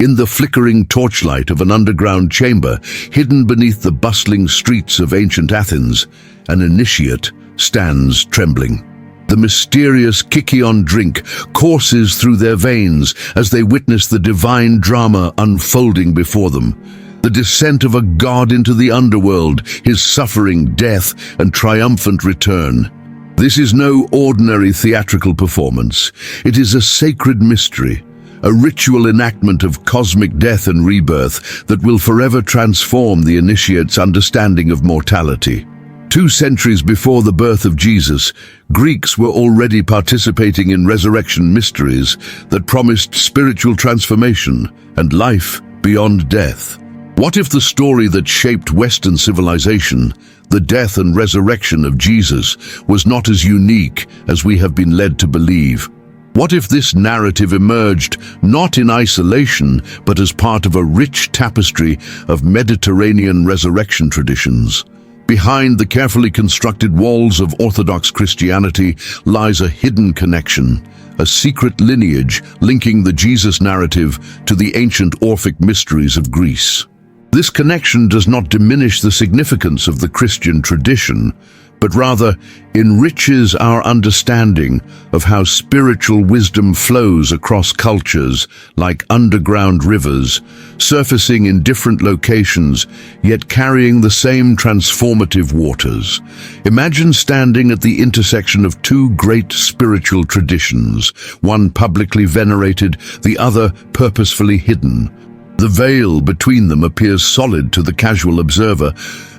In the flickering torchlight of an underground chamber, hidden beneath the bustling streets of ancient Athens, an initiate stands trembling. The mysterious kykeon drink courses through their veins as they witness the divine drama unfolding before them. The descent of a god into the underworld, his suffering, death, and triumphant return. This is no ordinary theatrical performance. It is a sacred mystery, a ritual enactment of cosmic death and rebirth that will forever transform the initiate's understanding of mortality. 2 centuries before the birth of Jesus, Greeks were already participating in resurrection mysteries that promised spiritual transformation and life beyond death. What if the story that shaped Western civilization, the death and resurrection of Jesus, was not as unique as we have been led to believe? What if this narrative emerged not in isolation, but as part of a rich tapestry of Mediterranean resurrection traditions? Behind the carefully constructed walls of Orthodox Christianity lies a hidden connection, a secret lineage linking the Jesus narrative to the ancient Orphic mysteries of Greece. This connection does not diminish the significance of the Christian tradition, but rather enriches our understanding of how spiritual wisdom flows across cultures like underground rivers, surfacing in different locations, yet carrying the same transformative waters. Imagine standing at the intersection of 2 great spiritual traditions, one publicly venerated, the other purposefully hidden. The veil between them appears solid to the casual observer,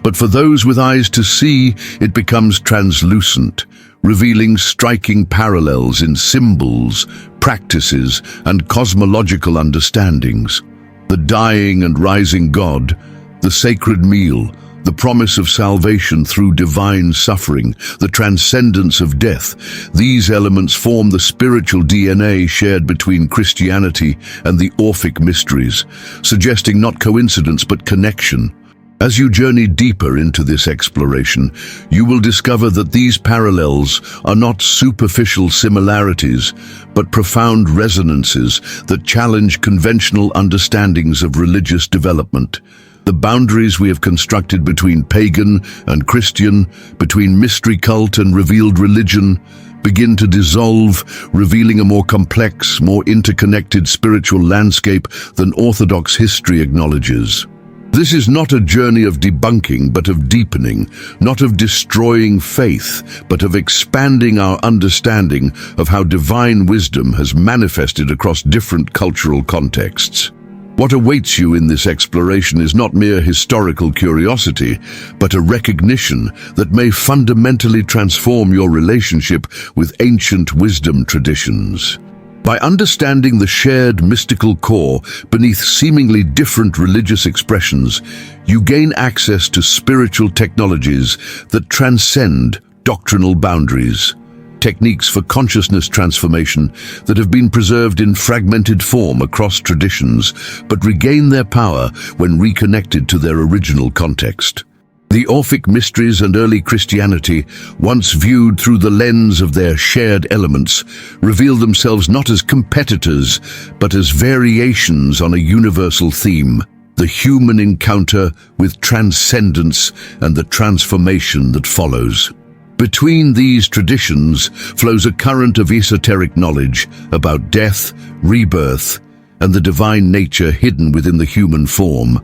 but for those with eyes to see, it becomes translucent, revealing striking parallels in symbols, practices, and cosmological understandings. The dying and rising God, the sacred meal, the promise of salvation through divine suffering, the transcendence of death. These elements form the spiritual DNA shared between Christianity and the Orphic mysteries, suggesting not coincidence but connection. As you journey deeper into this exploration, you will discover that these parallels are not superficial similarities, but profound resonances that challenge conventional understandings of religious development. The boundaries we have constructed between pagan and Christian, between mystery cult and revealed religion, begin to dissolve, revealing a more complex, more interconnected spiritual landscape than Orthodox history acknowledges. This is not a journey of debunking, but of deepening, not of destroying faith, but of expanding our understanding of how divine wisdom has manifested across different cultural contexts. What awaits you in this exploration is not mere historical curiosity, but a recognition that may fundamentally transform your relationship with ancient wisdom traditions. By understanding the shared mystical core beneath seemingly different religious expressions, you gain access to spiritual technologies that transcend doctrinal boundaries. Techniques for consciousness transformation that have been preserved in fragmented form across traditions, but regain their power when reconnected to their original context. The Orphic mysteries and early Christianity, once viewed through the lens of their shared elements, reveal themselves not as competitors, but as variations on a universal theme: the human encounter with transcendence and the transformation that follows. Between these traditions flows a current of esoteric knowledge about death, rebirth, and the divine nature hidden within the human form.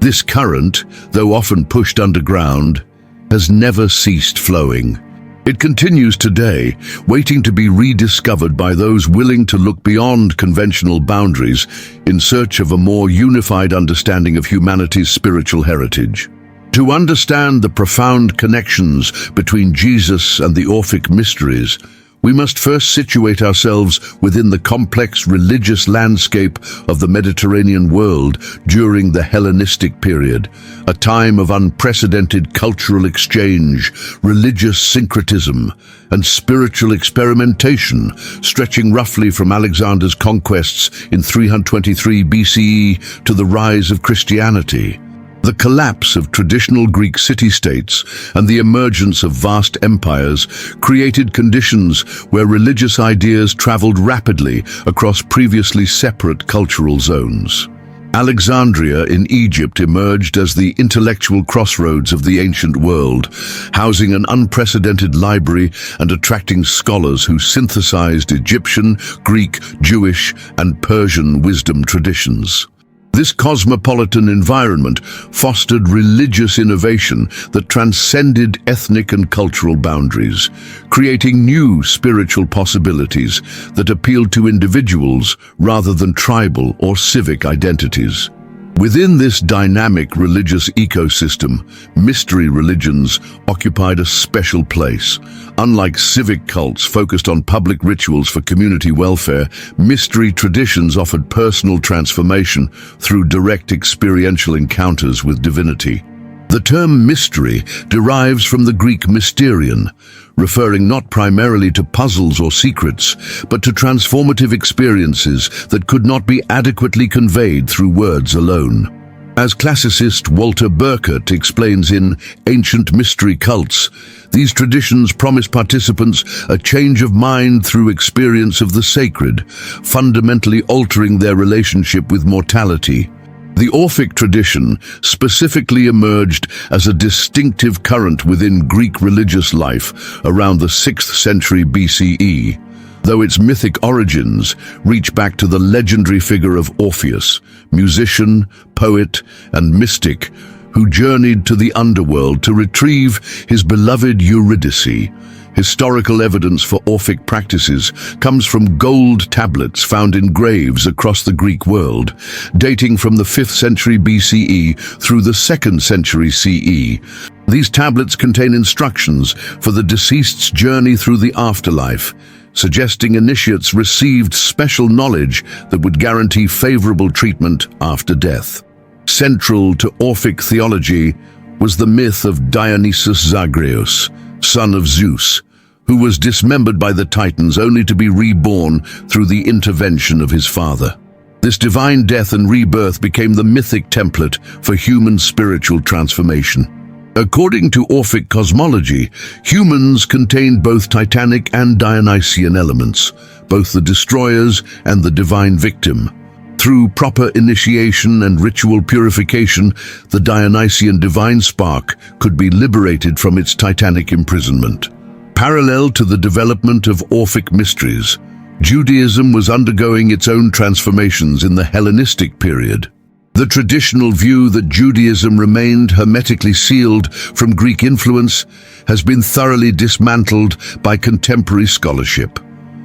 This current, though often pushed underground, has never ceased flowing. It continues today, waiting to be rediscovered by those willing to look beyond conventional boundaries in search of a more unified understanding of humanity's spiritual heritage. To understand the profound connections between Jesus and the Orphic mysteries, we must first situate ourselves within the complex religious landscape of the Mediterranean world during the Hellenistic period, a time of unprecedented cultural exchange, religious syncretism, and spiritual experimentation, stretching roughly from Alexander's conquests in 323 BCE to the rise of Christianity. The collapse of traditional Greek city-states and the emergence of vast empires created conditions where religious ideas traveled rapidly across previously separate cultural zones. Alexandria in Egypt emerged as the intellectual crossroads of the ancient world, housing an unprecedented library and attracting scholars who synthesized Egyptian, Greek, Jewish, and Persian wisdom traditions. This cosmopolitan environment fostered religious innovation that transcended ethnic and cultural boundaries, creating new spiritual possibilities that appealed to individuals rather than tribal or civic identities. Within this dynamic religious ecosystem, mystery religions occupied a special place. Unlike civic cults focused on public rituals for community welfare, mystery traditions offered personal transformation through direct experiential encounters with divinity. The term mystery derives from the Greek mysterion, referring not primarily to puzzles or secrets, but to transformative experiences that could not be adequately conveyed through words alone. As classicist Walter Burkert explains in Ancient Mystery Cults, these traditions promise participants a change of mind through experience of the sacred, fundamentally altering their relationship with mortality. The Orphic tradition specifically emerged as a distinctive current within Greek religious life around the 6th century BCE, though its mythic origins reach back to the legendary figure of Orpheus, musician, poet, and mystic, who journeyed to the underworld to retrieve his beloved Eurydice. Historical evidence for Orphic practices comes from gold tablets found in graves across the Greek world, dating from the 5th century BCE through the 2nd century CE. These tablets contain instructions for the deceased's journey through the afterlife, suggesting initiates received special knowledge that would guarantee favorable treatment after death. Central to Orphic theology was the myth of Dionysus Zagreus, son of Zeus, who was dismembered by the Titans only to be reborn through the intervention of his father. This divine death and rebirth became the mythic template for human spiritual transformation. According to Orphic cosmology, humans contained both Titanic and Dionysian elements, both the destroyers and the divine victim. Through proper initiation and ritual purification, the Dionysian divine spark could be liberated from its Titanic imprisonment. Parallel to the development of Orphic mysteries, Judaism was undergoing its own transformations in the Hellenistic period. The traditional view that Judaism remained hermetically sealed from Greek influence has been thoroughly dismantled by contemporary scholarship.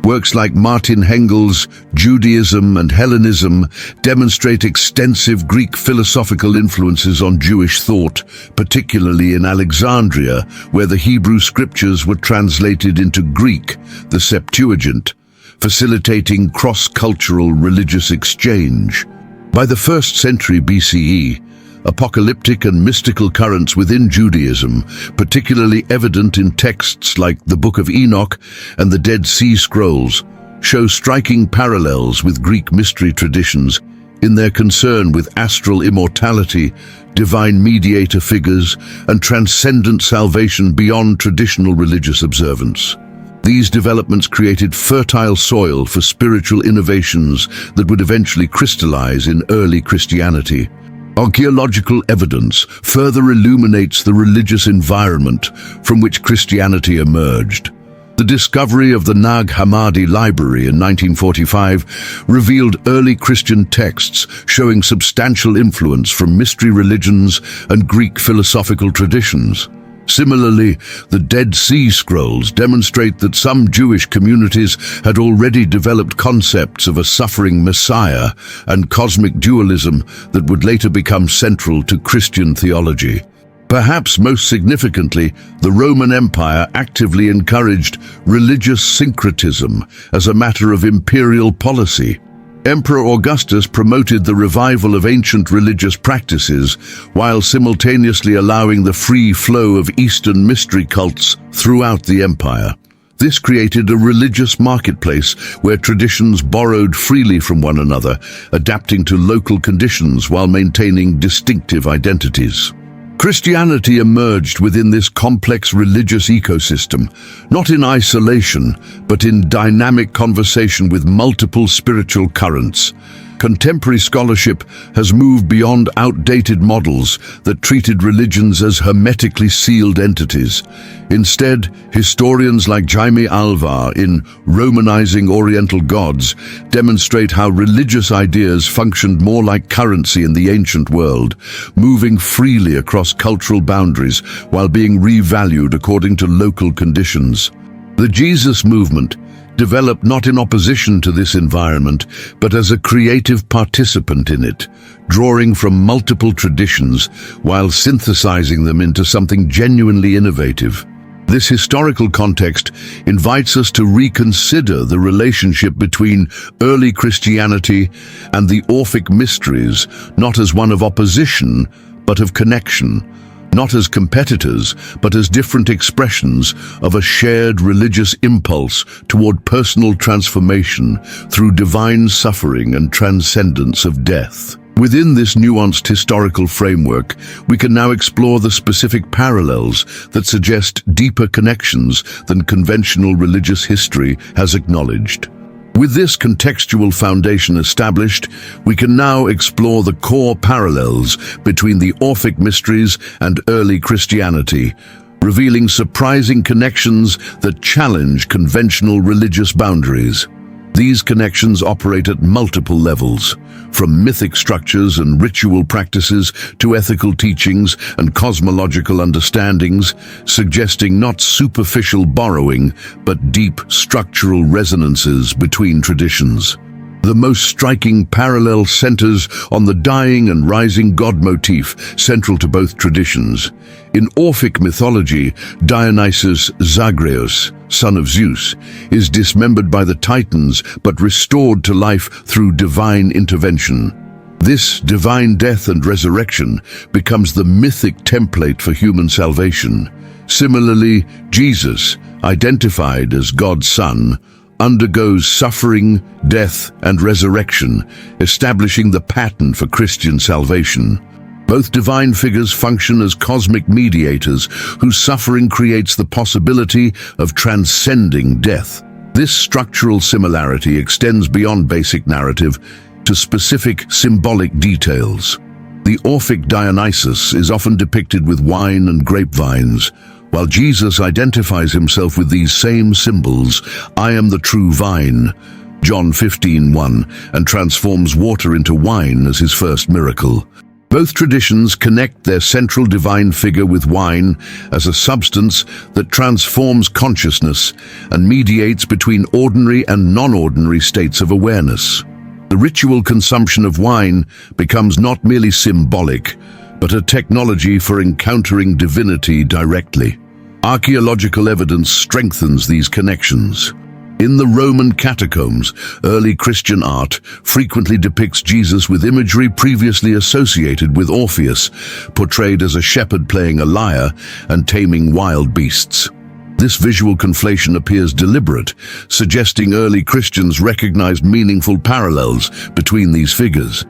Works like Martin Hengel's Judaism and Hellenism demonstrate extensive Greek philosophical influences on Jewish thought, particularly in Alexandria, where the Hebrew scriptures were translated into Greek, the Septuagint, facilitating cross-cultural religious exchange. By the 1st century BCE, apocalyptic and mystical currents within Judaism, particularly evident in texts like the Book of Enoch and the Dead Sea Scrolls, show striking parallels with Greek mystery traditions in their concern with astral immortality, divine mediator figures, and transcendent salvation beyond traditional religious observance. These developments created fertile soil for spiritual innovations that would eventually crystallize in early Christianity. Archaeological evidence further illuminates the religious environment from which Christianity emerged. The discovery of the Nag Hammadi Library in 1945 revealed early Christian texts showing substantial influence from mystery religions and Greek philosophical traditions. Similarly, the Dead Sea Scrolls demonstrate that some Jewish communities had already developed concepts of a suffering Messiah and cosmic dualism that would later become central to Christian theology. Perhaps most significantly, the Roman Empire actively encouraged religious syncretism as a matter of imperial policy. Emperor Augustus promoted the revival of ancient religious practices while simultaneously allowing the free flow of Eastern mystery cults throughout the empire. This created a religious marketplace where traditions borrowed freely from one another, adapting to local conditions while maintaining distinctive identities. Christianity emerged within this complex religious ecosystem, not in isolation, but in dynamic conversation with multiple spiritual currents. Contemporary scholarship has moved beyond outdated models that treated religions as hermetically sealed entities. Instead, historians like Jaime Alvar in Romanizing Oriental Gods demonstrate how religious ideas functioned more like currency in the ancient world, moving freely across cultural boundaries while being revalued according to local conditions. The Jesus movement developed not in opposition to this environment, but as a creative participant in it, drawing from multiple traditions while synthesizing them into something genuinely innovative. This historical context invites us to reconsider the relationship between early Christianity and the Orphic mysteries, not as one of opposition, but of connection. Not as competitors, but as different expressions of a shared religious impulse toward personal transformation through divine suffering and transcendence of death. Within this nuanced historical framework, we can now explore the specific parallels that suggest deeper connections than conventional religious history has acknowledged. With this contextual foundation established, we can now explore the core parallels between the Orphic mysteries and early Christianity, revealing surprising connections that challenge conventional religious boundaries. These connections operate at multiple levels, from mythic structures and ritual practices to ethical teachings and cosmological understandings, suggesting not superficial borrowing, but deep structural resonances between traditions. The most striking parallel centers on the dying and rising god motif central to both traditions. In Orphic mythology, Dionysus Zagreus, son of Zeus, is dismembered by the Titans but restored to life through divine intervention. This divine death and resurrection becomes the mythic template for human salvation. Similarly, Jesus, identified as God's Son, undergoes suffering, death, and resurrection, establishing the pattern for Christian salvation. Both divine figures function as cosmic mediators whose suffering creates the possibility of transcending death. This structural similarity extends beyond basic narrative to specific symbolic details. The Orphic Dionysus is often depicted with wine and grapevines, while Jesus identifies himself with these same symbols. I am the true vine, John 15:1, and transforms water into wine as his first miracle. Both traditions connect their central divine figure with wine as a substance that transforms consciousness and mediates between ordinary and non-ordinary states of awareness. The ritual consumption of wine becomes not merely symbolic, but a technology for encountering divinity directly. Archaeological evidence strengthens these connections. In the Roman catacombs, early Christian art frequently depicts Jesus with imagery previously associated with Orpheus, portrayed as a shepherd playing a lyre and taming wild beasts. This visual conflation appears deliberate, suggesting early Christians recognized meaningful parallels between these figures.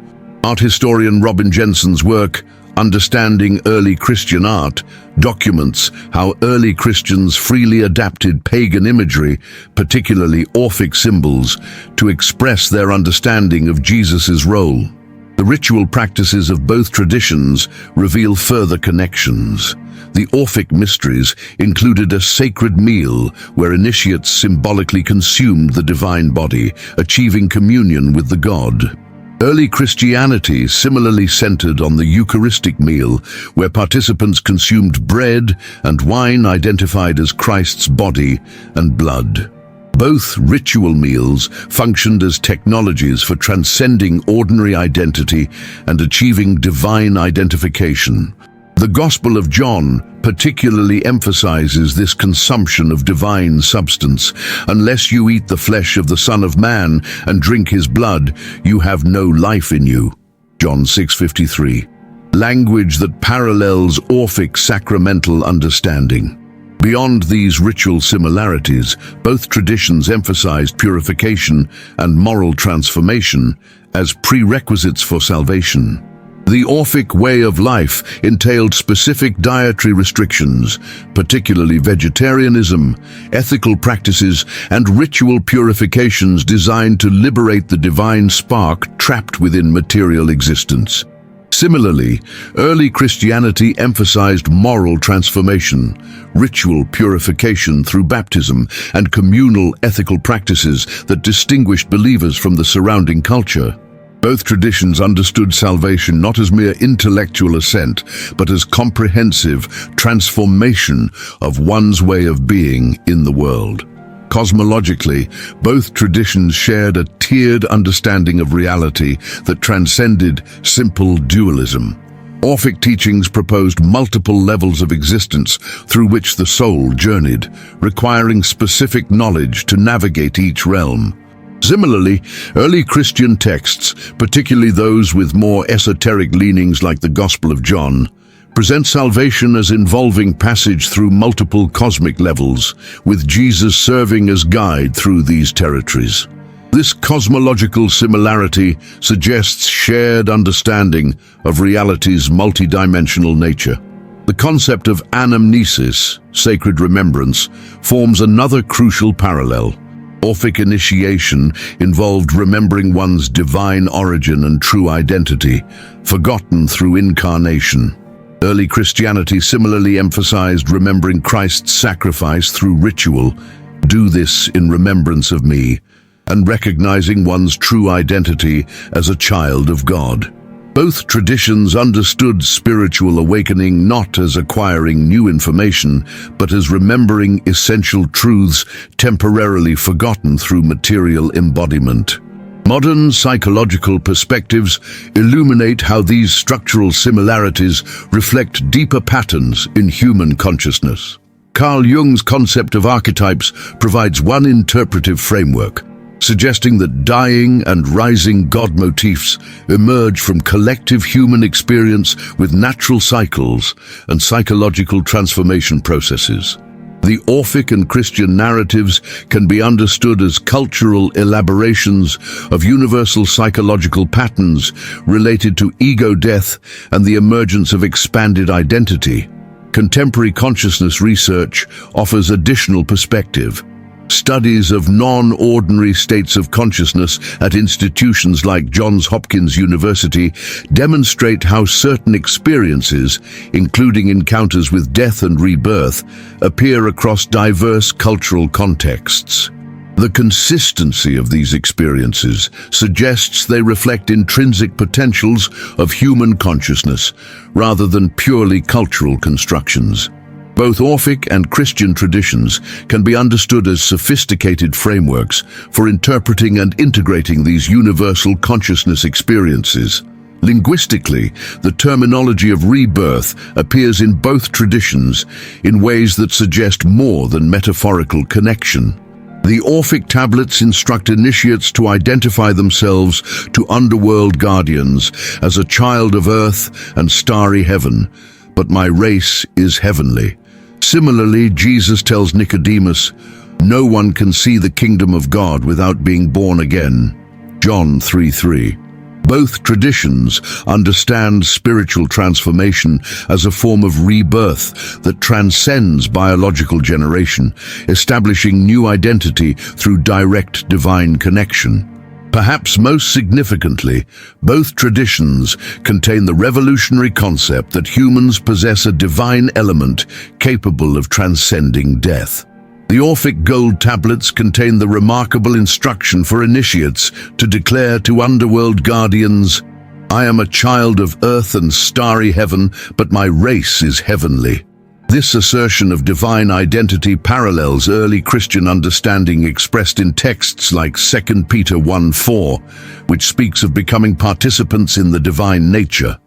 Art historian Robin Jensen's work, Understanding Early Christian Art, documents how early Christians freely adapted pagan imagery, particularly Orphic symbols, to express their understanding of Jesus' role. The ritual practices of both traditions reveal further connections. The Orphic mysteries included a sacred meal where initiates symbolically consumed the divine body, achieving communion with the god. Early Christianity similarly centered on the Eucharistic meal, where participants consumed bread and wine identified as Christ's body and blood. Both ritual meals functioned as technologies for transcending ordinary identity and achieving divine identification. The Gospel of John particularly emphasizes this consumption of divine substance. Unless you eat the flesh of the Son of Man and drink his blood, you have no life in you. John 6:53. Language that parallels Orphic sacramental understanding. Beyond these ritual similarities, both traditions emphasized purification and moral transformation as prerequisites for salvation. The Orphic way of life entailed specific dietary restrictions, particularly vegetarianism, ethical practices, and ritual purifications designed to liberate the divine spark trapped within material existence. Similarly, early Christianity emphasized moral transformation, ritual purification through baptism, and communal ethical practices that distinguished believers from the surrounding culture. Both traditions understood salvation not as mere intellectual assent, but as comprehensive transformation of one's way of being in the world. Cosmologically, both traditions shared a tiered understanding of reality that transcended simple dualism. Orphic teachings proposed multiple levels of existence through which the soul journeyed, requiring specific knowledge to navigate each realm. Similarly, early Christian texts, particularly those with more esoteric leanings like the Gospel of John, present salvation as involving passage through multiple cosmic levels, with Jesus serving as guide through these territories. This cosmological similarity suggests shared understanding of reality's multidimensional nature. The concept of anamnesis, sacred remembrance, forms another crucial parallel. Orphic initiation involved remembering one's divine origin and true identity, forgotten through incarnation. Early Christianity similarly emphasized remembering Christ's sacrifice through ritual, "Do this in remembrance of me," and recognizing one's true identity as a child of God. Both traditions understood spiritual awakening not as acquiring new information, but as remembering essential truths temporarily forgotten through material embodiment. Modern psychological perspectives illuminate how these structural similarities reflect deeper patterns in human consciousness. Carl Jung's concept of archetypes provides one interpretive framework, suggesting that dying and rising God motifs emerge from collective human experience with natural cycles and psychological transformation processes. The Orphic and Christian narratives can be understood as cultural elaborations of universal psychological patterns related to ego death and the emergence of expanded identity. Contemporary consciousness research offers additional perspective. Studies of non-ordinary states of consciousness at institutions like Johns Hopkins University demonstrate how certain experiences, including encounters with death and rebirth, appear across diverse cultural contexts. The consistency of these experiences suggests they reflect intrinsic potentials of human consciousness rather than purely cultural constructions. Both Orphic and Christian traditions can be understood as sophisticated frameworks for interpreting and integrating these universal consciousness experiences. Linguistically, the terminology of rebirth appears in both traditions in ways that suggest more than metaphorical connection. The Orphic tablets instruct initiates to identify themselves to underworld guardians as a child of earth and starry heaven, but my race is heavenly. Similarly, Jesus tells Nicodemus, "No one can see the kingdom of God without being born again." John 3:3. Both traditions understand spiritual transformation as a form of rebirth that transcends biological generation, establishing new identity through direct divine connection. Perhaps most significantly, both traditions contain the revolutionary concept that humans possess a divine element capable of transcending death. The Orphic gold tablets contain the remarkable instruction for initiates to declare to underworld guardians, "I am a child of earth and starry heaven, but my race is heavenly." This assertion of divine identity parallels early Christian understanding expressed in texts like 2 Peter 1:4, which speaks of becoming participants in the divine nature.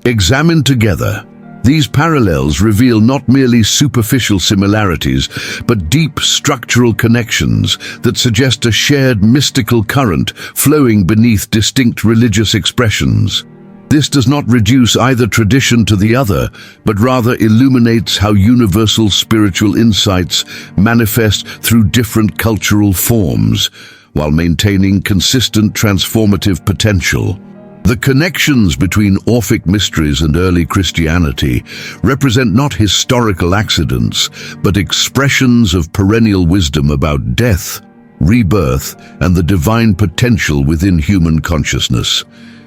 Examined together, these parallels reveal not merely superficial similarities, but deep structural connections that suggest a shared mystical current flowing beneath distinct religious expressions. This does not reduce either tradition to the other, but rather illuminates how universal spiritual insights manifest through different cultural forms, while maintaining consistent transformative potential. The connections between Orphic mysteries and early Christianity represent not historical accidents, but expressions of perennial wisdom about death, rebirth, and the divine potential within human consciousness.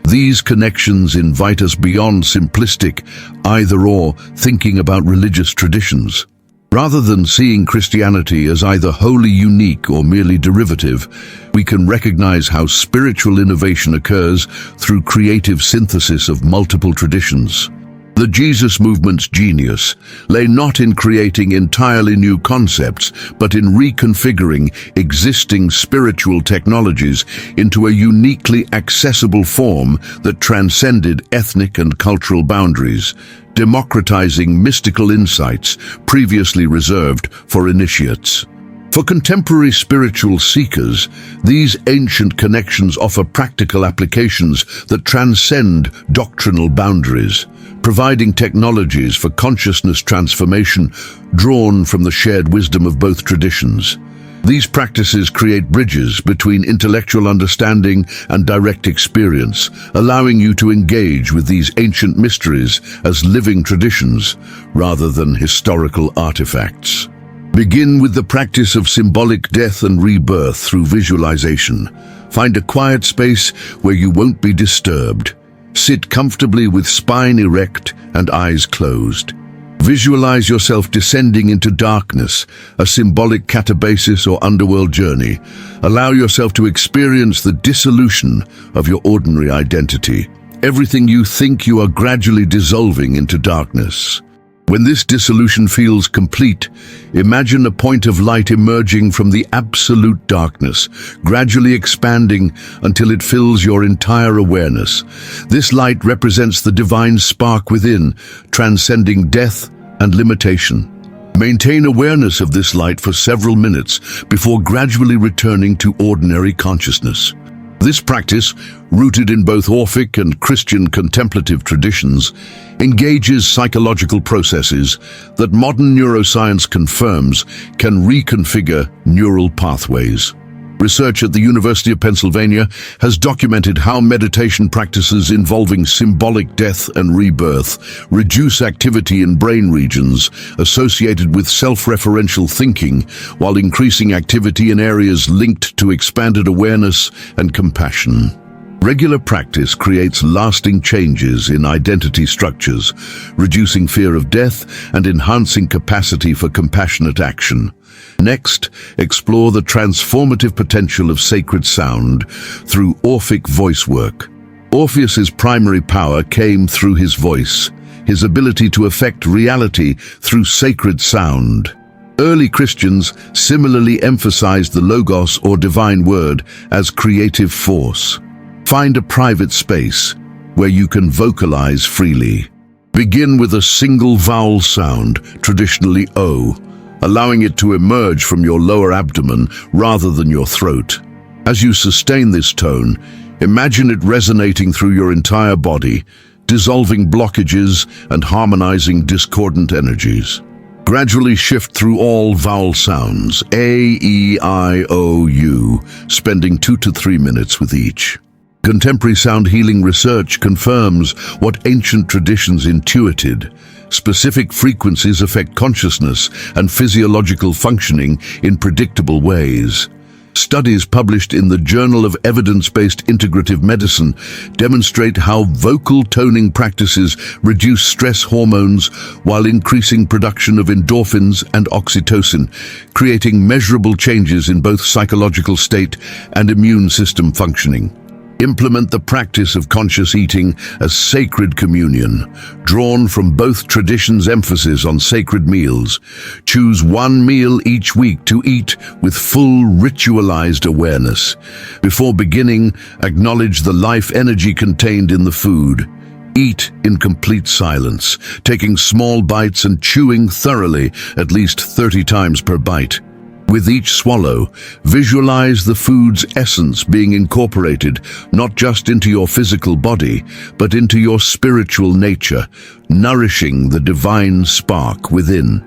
These connections invite us beyond simplistic either-or thinking about religious traditions. Rather than seeing Christianity as either wholly unique or merely derivative, we can recognize how spiritual innovation occurs through creative synthesis of multiple traditions. The Jesus movement's genius lay not in creating entirely new concepts, but in reconfiguring existing spiritual technologies into a uniquely accessible form that transcended ethnic and cultural boundaries, democratizing mystical insights previously reserved for initiates. For contemporary spiritual seekers, these ancient connections offer practical applications that transcend doctrinal boundaries, providing technologies for consciousness transformation drawn from the shared wisdom of both traditions. These practices create bridges between intellectual understanding and direct experience, allowing you to engage with these ancient mysteries as living traditions rather than historical artifacts. Begin with the practice of symbolic death and rebirth through visualization. Find a quiet space where you won't be disturbed. Sit comfortably with spine erect and eyes closed. Visualize yourself descending into darkness, a symbolic catabasis or underworld journey. Allow yourself to experience the dissolution of your ordinary identity. Everything you think you are gradually dissolving into darkness. When this dissolution feels complete, imagine a point of light emerging from the absolute darkness, gradually expanding until it fills your entire awareness. This light represents the divine spark within, transcending death and limitation. Maintain awareness of this light for several minutes before gradually returning to ordinary consciousness. This practice, rooted in both Orphic and Christian contemplative traditions, engages psychological processes that modern neuroscience confirms can reconfigure neural pathways. Research at the University of Pennsylvania has documented how meditation practices involving symbolic death and rebirth reduce activity in brain regions associated with self-referential thinking, while increasing activity in areas linked to expanded awareness and compassion. Regular practice creates lasting changes in identity structures, reducing fear of death and enhancing capacity for compassionate action. Next, explore the transformative potential of sacred sound through Orphic voice work. Orpheus's primary power came through his voice, his ability to affect reality through sacred sound. Early Christians similarly emphasized the logos or divine word as creative force. Find a private space where you can vocalize freely. Begin with a single vowel sound, traditionally O, allowing it to emerge from your lower abdomen rather than your throat. As you sustain this tone, imagine it resonating through your entire body, dissolving blockages and harmonizing discordant energies. Gradually shift through all vowel sounds, A, E, I, O, U, spending 2 to 3 minutes with each. Contemporary sound healing research confirms what ancient traditions intuited. Specific frequencies affect consciousness and physiological functioning in predictable ways. Studies published in the Journal of Evidence-Based Integrative Medicine demonstrate how vocal toning practices reduce stress hormones while increasing production of endorphins and oxytocin, creating measurable changes in both psychological state and immune system functioning. Implement the practice of conscious eating as sacred communion, drawn from both traditions' emphasis on sacred meals. Choose one meal each week to eat with full ritualized awareness. Before beginning, acknowledge the life energy contained in the food. Eat in complete silence, taking small bites and chewing thoroughly at least 30 times per bite. With each swallow, visualize the food's essence being incorporated not just into your physical body, but into your spiritual nature, nourishing the divine spark within.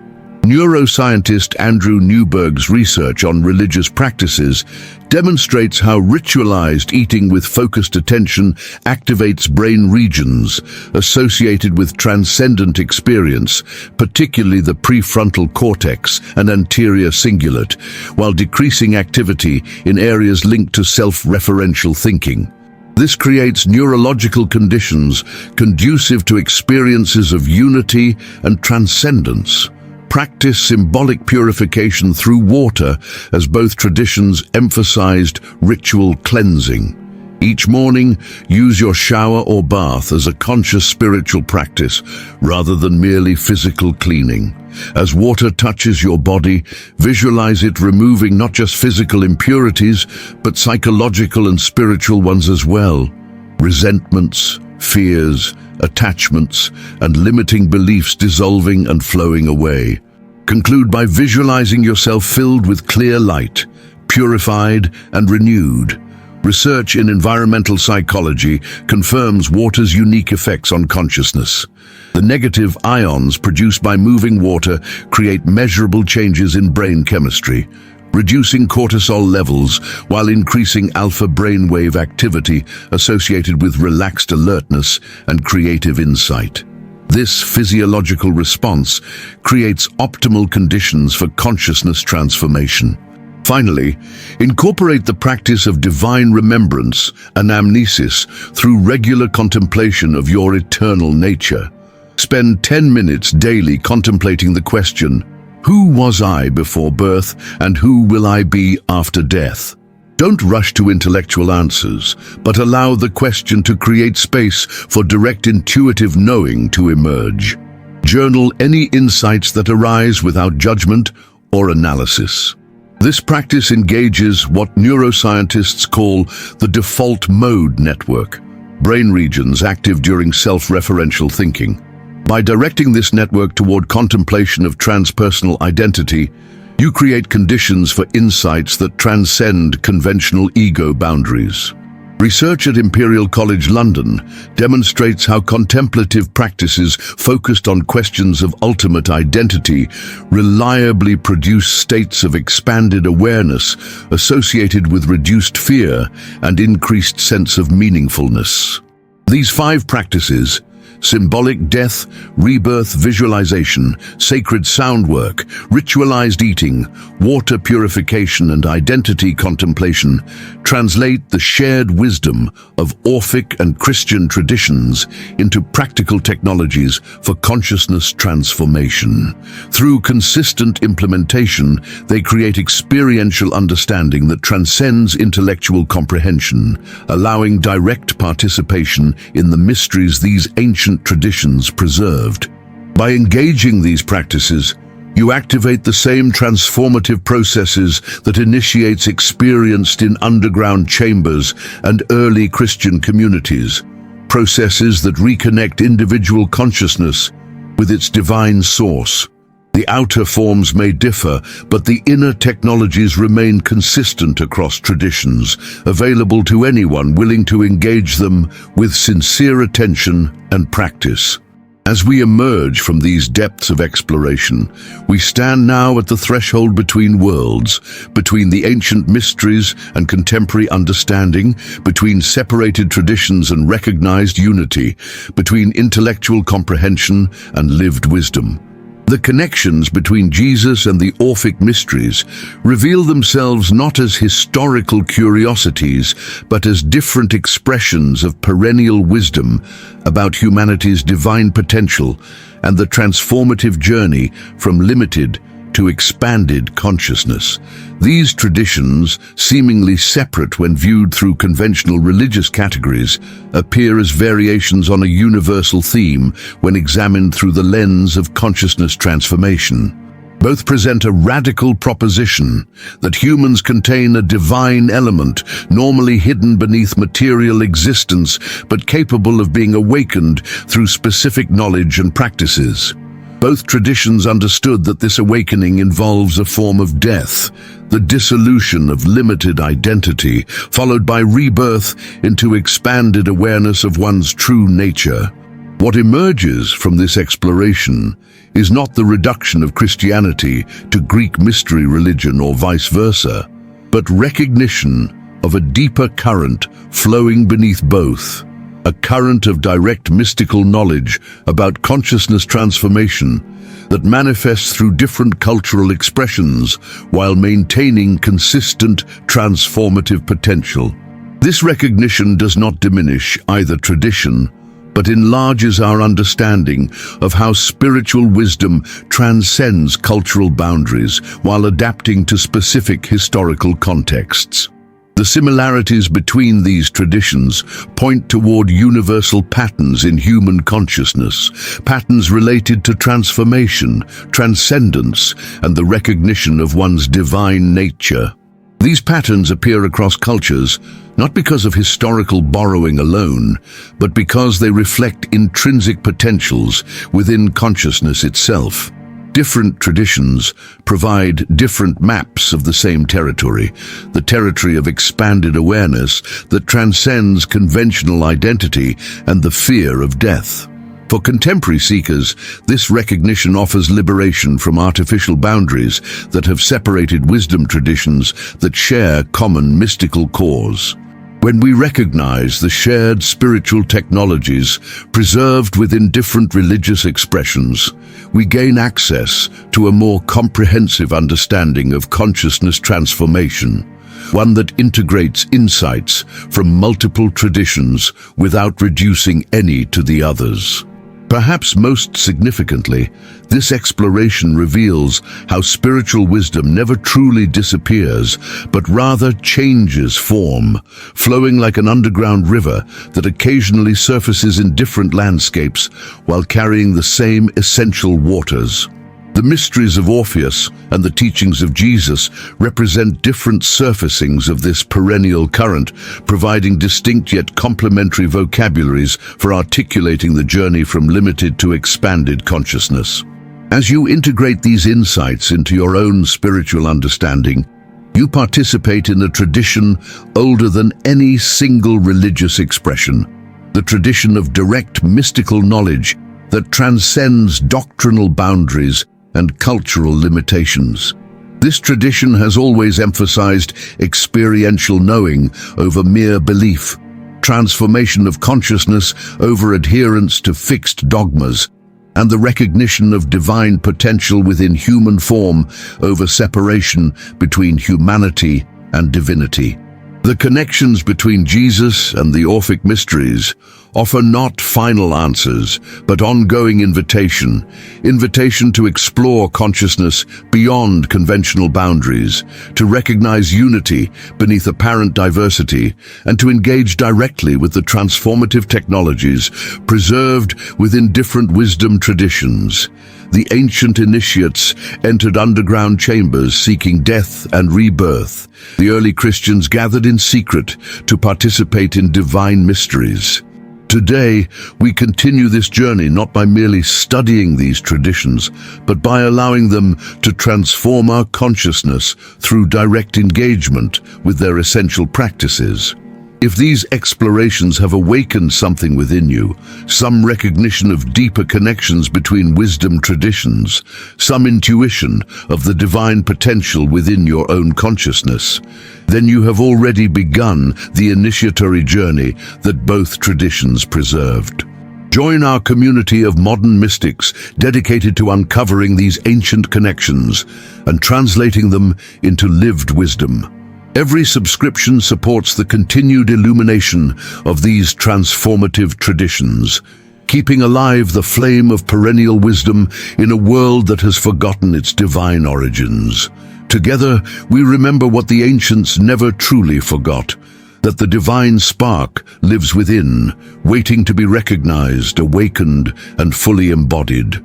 Neuroscientist Andrew Newberg's research on religious practices demonstrates how ritualized eating with focused attention activates brain regions associated with transcendent experience, particularly the prefrontal cortex and anterior cingulate, while decreasing activity in areas linked to self-referential thinking. This creates neurological conditions conducive to experiences of unity and transcendence. Practice symbolic purification through water, as both traditions emphasized ritual cleansing. Each morning, use your shower or bath as a conscious spiritual practice rather than merely physical cleaning. As water touches your body, visualize it removing not just physical impurities, but psychological and spiritual ones as well. Resentments, fears, attachments, and limiting beliefs dissolving and flowing away. Conclude by visualizing yourself filled with clear light, purified and renewed. Research in environmental psychology confirms water's unique effects on consciousness. The negative ions produced by moving water create measurable changes in brain chemistry, reducing cortisol levels while increasing alpha brainwave activity associated with relaxed alertness and creative insight. This physiological response creates optimal conditions for consciousness transformation. Finally, incorporate the practice of divine remembrance, anamnesis, through regular contemplation of your eternal nature. Spend 10 minutes daily contemplating the question, who was I before birth and who will I be after death? Don't rush to intellectual answers, but allow the question to create space for direct intuitive knowing to emerge. Journal any insights that arise without judgment or analysis. This practice engages what neuroscientists call the default mode network, brain regions active during self-referential thinking. By directing this network toward contemplation of transpersonal identity, you create conditions for insights that transcend conventional ego boundaries. Research at Imperial College London demonstrates how contemplative practices focused on questions of ultimate identity reliably produce states of expanded awareness associated with reduced fear and increased sense of meaningfulness. These 5 practices, symbolic death, rebirth visualization, sacred sound work, ritualized eating, water purification, and identity contemplation, translate the shared wisdom of Orphic and Christian traditions into practical technologies for consciousness transformation. Through consistent implementation, they create experiential understanding that transcends intellectual comprehension, allowing direct participation in the mysteries these ancient traditions preserved. By engaging these practices, you activate the same transformative processes that initiates experienced in underground chambers and early Christian communities, processes that reconnect individual consciousness with its divine source. The outer forms may differ, but the inner technologies remain consistent across traditions, available to anyone willing to engage them with sincere attention and practice. As we emerge from these depths of exploration, we stand now at the threshold between worlds, between the ancient mysteries and contemporary understanding, between separated traditions and recognized unity, between intellectual comprehension and lived wisdom. The connections between Jesus and the Orphic mysteries reveal themselves not as historical curiosities, but as different expressions of perennial wisdom about humanity's divine potential and the transformative journey from limited to expanded consciousness. These traditions, seemingly separate when viewed through conventional religious categories, appear as variations on a universal theme when examined through the lens of consciousness transformation. Both present a radical proposition that humans contain a divine element normally hidden beneath material existence but capable of being awakened through specific knowledge and practices. Both traditions understood that this awakening involves a form of death, the dissolution of limited identity, followed by rebirth into expanded awareness of one's true nature. What emerges from this exploration is not the reduction of Christianity to Greek mystery religion or vice versa, but recognition of a deeper current flowing beneath both, a current of direct mystical knowledge about consciousness transformation that manifests through different cultural expressions while maintaining consistent transformative potential. This recognition does not diminish either tradition, but enlarges our understanding of how spiritual wisdom transcends cultural boundaries while adapting to specific historical contexts. The similarities between these traditions point toward universal patterns in human consciousness, patterns related to transformation, transcendence, and the recognition of one's divine nature. These patterns appear across cultures, not because of historical borrowing alone, but because they reflect intrinsic potentials within consciousness itself. Different traditions provide different maps of the same territory, the territory of expanded awareness that transcends conventional identity and the fear of death. For contemporary seekers, this recognition offers liberation from artificial boundaries that have separated wisdom traditions that share common mystical cores. When we recognize the shared spiritual technologies preserved within different religious expressions, we gain access to a more comprehensive understanding of consciousness transformation, one that integrates insights from multiple traditions without reducing any to the others. Perhaps most significantly, this exploration reveals how spiritual wisdom never truly disappears, but rather changes form, flowing like an underground river that occasionally surfaces in different landscapes while carrying the same essential waters. The mysteries of Orpheus and the teachings of Jesus represent different surfacings of this perennial current, providing distinct yet complementary vocabularies for articulating the journey from limited to expanded consciousness. As you integrate these insights into your own spiritual understanding, you participate in a tradition older than any single religious expression, the tradition of direct mystical knowledge that transcends doctrinal boundaries and cultural limitations. This tradition has always emphasized experiential knowing over mere belief, transformation of consciousness over adherence to fixed dogmas, and the recognition of divine potential within human form over separation between humanity and divinity. The connections between Jesus and the Orphic mysteries offer not final answers, but ongoing invitation to explore consciousness beyond conventional boundaries, to recognize unity beneath apparent diversity, and to engage directly with the transformative technologies preserved within different wisdom traditions. The ancient initiates entered underground chambers seeking death and rebirth. The early Christians gathered in secret to participate in divine mysteries. Today, we continue this journey not by merely studying these traditions, but by allowing them to transform our consciousness through direct engagement with their essential practices. If these explorations have awakened something within you, some recognition of deeper connections between wisdom traditions, some intuition of the divine potential within your own consciousness, then you have already begun the initiatory journey that both traditions preserved. Join our community of modern mystics dedicated to uncovering these ancient connections and translating them into lived wisdom. Every subscription supports the continued illumination of these transformative traditions, keeping alive the flame of perennial wisdom in a world that has forgotten its divine origins. Together, we remember what the ancients never truly forgot, that the divine spark lives within, waiting to be recognized, awakened, and fully embodied.